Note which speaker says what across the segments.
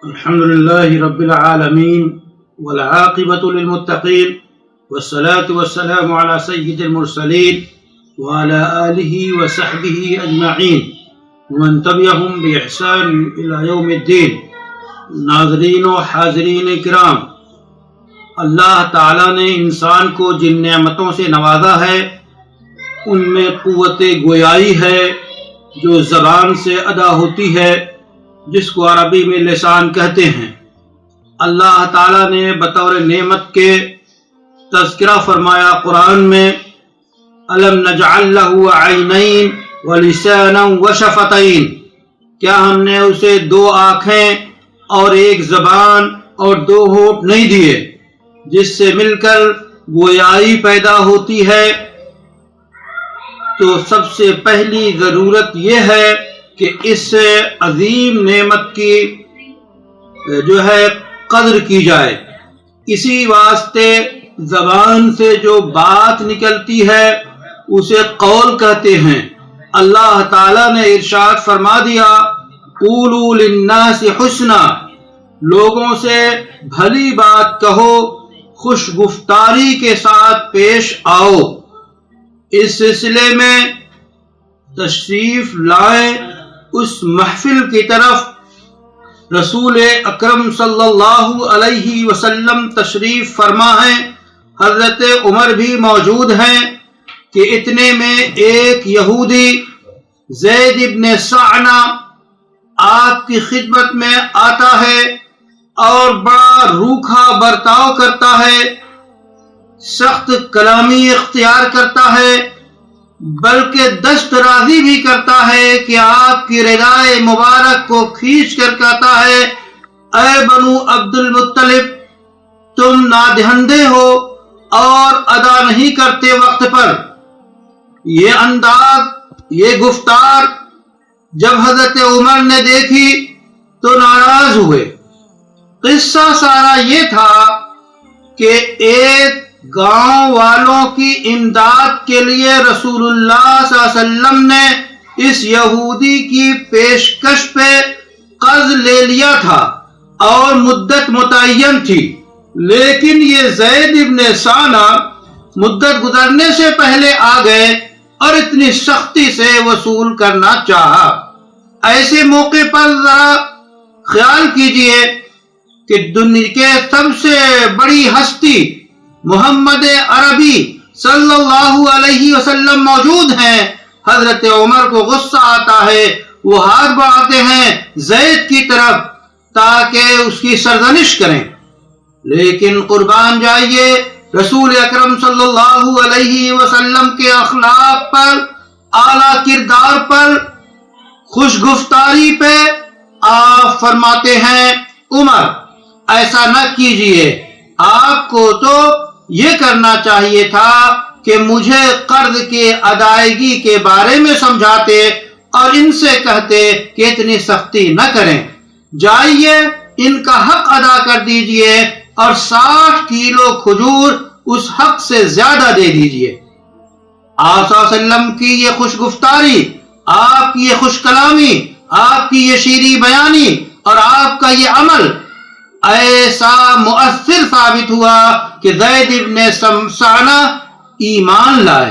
Speaker 1: الحمد لله رب العالمين والعاقبة للمتقين والصلاة والسلام على سيد المرسلين وعلى آله وصحبه أجمعين ومن تبعهم بإحسان إلى يوم الدين. ناظرین و حاضرین کرام، اللہ تعالیٰ نے انسان کو جن نعمتوں سے نوازا ہے ان میں قوت گویائی ہے جو زبان سے ادا ہوتی ہے، جس کو عربی میں لسان کہتے ہیں. اللہ تعالیٰ نے بطور نعمت کے تذکرہ فرمایا قرآن میں، أَلَمْ نَجْعَلْ لَهُ عَيْنَيْن وَلِسَانًا وَشَفَتَيْن، کیا ہم نے اسے دو آنکھیں اور ایک زبان اور دو ہونٹ نہیں دیے جس سے مل کر گویائی پیدا ہوتی ہے؟ تو سب سے پہلی ضرورت یہ ہے کہ اس عظیم نعمت کی جو ہے قدر کی جائے. اسی واسطے زبان سے جو بات نکلتی ہے اسے قول کہتے ہیں. اللہ تعالیٰ نے ارشاد فرما دیا، قولوا للناس حسنا، لوگوں سے بھلی بات کہو، خوش گفتاری کے ساتھ پیش آؤ. اس سلسلے میں تشریف لائیں اس محفل کی طرف رسول اکرم صلی اللہ علیہ وسلم تشریف فرما ہیں. حضرت عمر بھی موجود ہیں کہ اتنے میں ایک یہودی زید ابن سعنہ آپ کی خدمت میں آتا ہے اور بڑا روکھا برتاؤ کرتا ہے، سخت کلامی اختیار کرتا ہے، بلکہ دست رازی بھی کرتا ہے کہ آپ کی ردائے مبارک کو کھینچ کر کہتا ہے، اے بنو عبد المطلب، تم نادہندے ہو اور ادا نہیں کرتے وقت پر. یہ انداز، یہ گفتار جب حضرت عمر نے دیکھی تو ناراض ہوئے. قصہ سارا یہ تھا کہ ایک گاؤں والوں کی امداد کے لیے رسول اللہ صلی اللہ علیہ وسلم نے اس یہودی کی پیشکش پہ قرض لے لیا تھا اور مدت متعین تھی، لیکن یہ زید ابن سعنہ مدت گزرنے سے پہلے آ گئے اور اتنی سختی سے وصول کرنا چاہا. ایسے موقع پر ذرا خیال کیجئے کہ دنیا کے سب سے بڑی ہستی محمد عربی صلی اللہ علیہ وسلم موجود ہیں. حضرت عمر کو غصہ آتا ہے، وہ ہاتھ بڑھاتے ہیں زید کی طرف تاکہ اس کی سرزنش کریں. لیکن قربان جائیے رسول اکرم صلی اللہ علیہ وسلم کے اخلاق پر، اعلیٰ کردار پر، خوش گفتاری پہ آپ فرماتے ہیں، عمر ایسا نہ کیجئے، آپ کو تو یہ کرنا چاہیے تھا کہ مجھے قرض کی ادائیگی کے بارے میں سمجھاتے اور ان سے کہتے کہ اتنی سختی نہ کریں، جائیے ان کا حق ادا کر دیجئے اور 60 کلو کھجور اس حق سے زیادہ دے دیجئے. آپ صلی اللہ علیہ وسلم کی یہ خوش گفتاری، آپ کی یہ خوش کلامی، آپ کی یہ شیریں بیانی اور آپ کا یہ عمل ایسا مؤثر ثابت ہوا کہ زید ابن سعنہ ایمان لائے.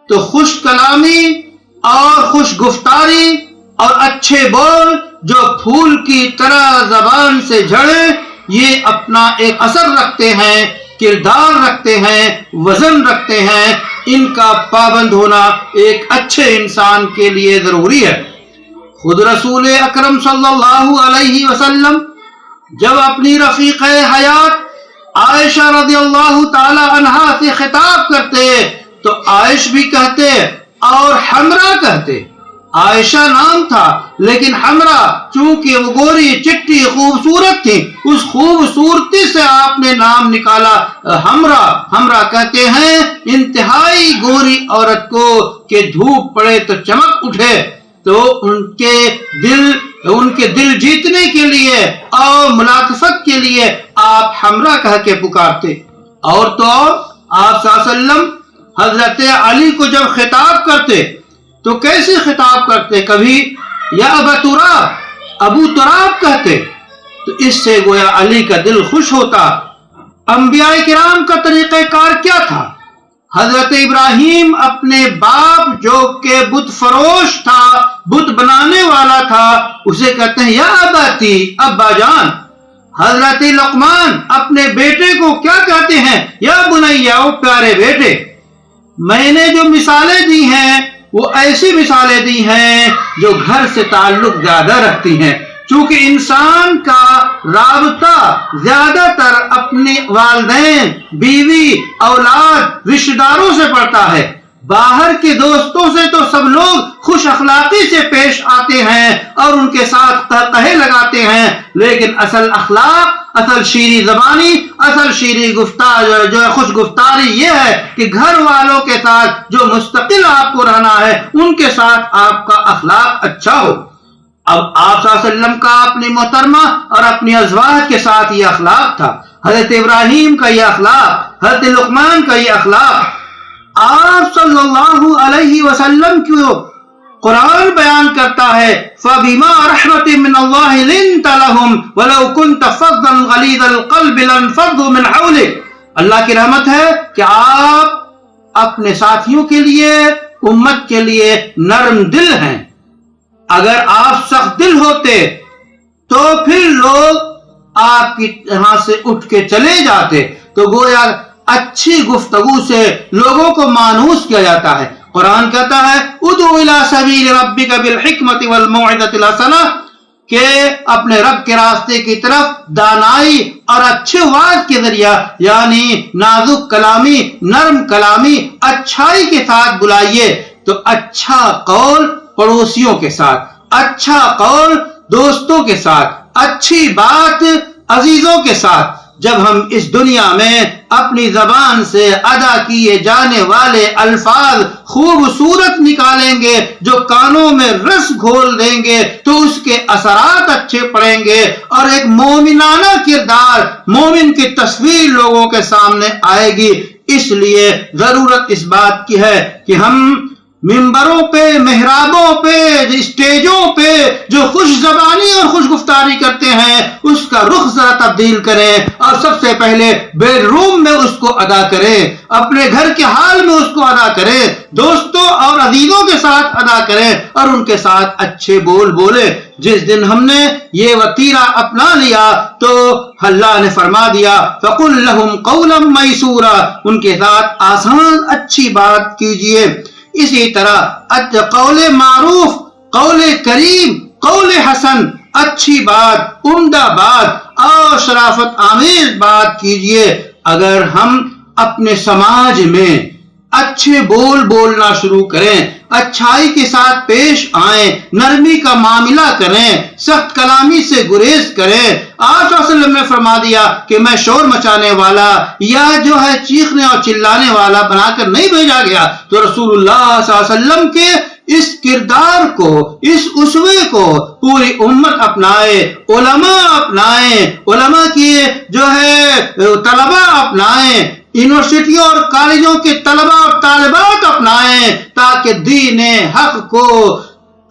Speaker 1: تو خوش کلامی اور خوش گفتاری اور اچھے بول جو پھول کی طرح زبان سے جھڑے، یہ اپنا ایک اثر رکھتے ہیں، کردار رکھتے ہیں، وزن رکھتے ہیں. ان کا پابند ہونا ایک اچھے انسان کے لیے ضروری ہے. خود رسول اکرم صلی اللہ علیہ وسلم جب اپنی رفیق حیات عائشہ رضی اللہ تعالی عنہا سے خطاب کرتے تو عائش بھی کہتے اور حمرا کہتے. عائشہ نام تھا لیکن حمرا چونکہ وہ گوری چٹی خوبصورت تھی، اس خوبصورتی سے آپ نے نام نکالا حمرا. حمرا کہتے ہیں انتہائی گوری عورت کو کہ دھوپ پڑے تو چمک اٹھے، تو ان کے دل جیتنے کے لیے اور ملاطفت کے لیے آپ حمرا کہہ کے پکارتے. اور تو آپ صلی اللہ علیہ وسلم حضرت علی کو جب خطاب کرتے تو کیسے خطاب کرتے؟ کبھی یا ابا تراب، ابو تراب کہتے. تو اس سے گویا علی کا دل خوش ہوتا۔ انبیاء کرام کا طریقہ کار کیا تھا؟ حضرت ابراہیم اپنے باپ جو کہ بت فروش تھا، بت بنانے والا تھا، اسے کہتے ہیں یا اباتی، ابا جان۔ حضرت لقمان اپنے بیٹے کو کیا کہتے ہیں؟ یا بنیا، او پیارے بیٹے۔ میں نے جو مثالیں دی ہیں وہ ایسی مثالیں دی ہیں جو گھر سے تعلق زیادہ رکھتی ہیں، چونکہ انسان کا رابطہ زیادہ تر اپنے والدین، بیوی، اولاد، رشتہ داروں سے پڑتا ہے۔ باہر کے دوستوں سے تو سب لوگ خوش اخلاقی سے پیش آتے ہیں اور ان کے ساتھ قہقہے لگاتے ہیں، لیکن اصل اخلاق، اصل شیریں زبانی، اصل شیریں گفتار جو ہے خوش گفتاری یہ ہے کہ گھر والوں کے ساتھ جو مستقل آپ کو رہنا ہے ان کے ساتھ آپ کا اخلاق اچھا ہو۔ اب آپ صلی اللہ علیہ وسلم کا اپنی محترمہ اور اپنی ازواج کے ساتھ یہ اخلاق تھا، حضرت ابراہیم کا یہ اخلاق، حضرت لقمان کا یہ اخلاق۔ آپ صلی اللہ علیہ وسلم کو قرآن بیان کرتا ہے فَبِمَا رَحْمَةٍ مِّنَ اللَّهِ لِنْتَ لَهُمْ وَلَوْ كُنْتَ فَظًّا غَلِيظَ الْقَلْبِ لَانفَضُّوا مِنْ حَوْلِكَ۔ اللہ کی رحمت ہے کہ آپ اپنے ساتھیوں کے لیے، امت کے لیے نرم دل ہیں۔ اگر آپ سخت دل ہوتے تو پھر لوگ آپ کی یہاں سے اٹھ کے چلے جاتے۔ تو گویا اچھی گفتگو سے لوگوں کو مانوس کیا جاتا ہے۔ قرآن کہتا ہے ادعو الی سبیل ربک بالحکمت والموعظۃ الحسنہ، کہ اپنے رب کے راستے کی طرف دانائی اور اچھے وعظ کے ذریعہ، یعنی نازک کلامی، نرم کلامی، اچھائی کے ساتھ بلائیے۔ تو اچھا قول پڑوسیوں کے ساتھ، اچھا قول دوستوں کے ساتھ، اچھی بات عزیزوں کے ساتھ۔ جب ہم اس دنیا میں اپنی زبان سے ادا کیے جانے والے الفاظ خوبصورت نکالیں گے جو کانوں میں رس گھول دیں گے تو اس کے اثرات اچھے پڑیں گے اور ایک مومنانہ کردار، مومن کی تصویر لوگوں کے سامنے آئے گی۔ اس لیے ضرورت اس بات کی ہے کہ ہم ممبروں پہ، محرابوں پہ، اسٹیجوں پہ جو خوش زبانی اور خوش گفتاری کرتے ہیں اس کا رخ ذرا تبدیل کریں اور سب سے پہلے بیڈ روم میں اس کو ادا کریں، اپنے گھر کے حال میں اس کو ادا کریں، دوستوں اور عزیزوں کے ساتھ ادا کریں اور ان کے ساتھ اچھے بول بولے۔ جس دن ہم نے یہ وتیرہ اپنا لیا تو اللہ نے فرما دیا فَقُلْ لَهُمْ قَوْلًا مَيْسُورًا، ان کے ساتھ آسان اچھی بات کیجئے۔ اسی طرح قول معروف، قول کریم، قول حسن، اچھی بات، عمدہ بات اور شرافت آمیز بات کیجئے۔ اگر ہم اپنے سماج میں اچھے بول بولنا شروع کریں، اچھائی کے ساتھ پیش آئیں، نرمی کا معاملہ کریں، سخت کلامی سے گریز کریں۔ آپ صلی اللہ علیہ وسلم نے فرما دیا کہ میں شور مچانے والا یا جو ہے چیخنے اور چلانے والا بنا کر نہیں بھیجا گیا۔ تو رسول اللہ صلی اللہ علیہ وسلم کے اس کردار کو، اس اسوے کو پوری امت اپنائے، علماء اپنائیں، علماء کی جو ہے طلباء اپنائیں، یونیورسٹیوں اور کالجوں کے طلباء اور طالبات اپنائیں، تاکہ دین حق کو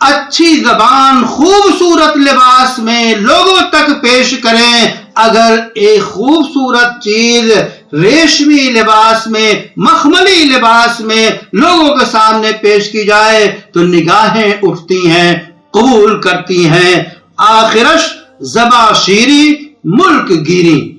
Speaker 1: اچھی زبان، خوبصورت لباس میں لوگوں تک پیش کریں۔ اگر ایک خوبصورت چیز ریشمی لباس میں، مخملی لباس میں لوگوں کے سامنے پیش کی جائے تو نگاہیں اٹھتی ہیں، قبول کرتی ہیں۔ آخرش زباں شیری، ملک گیری۔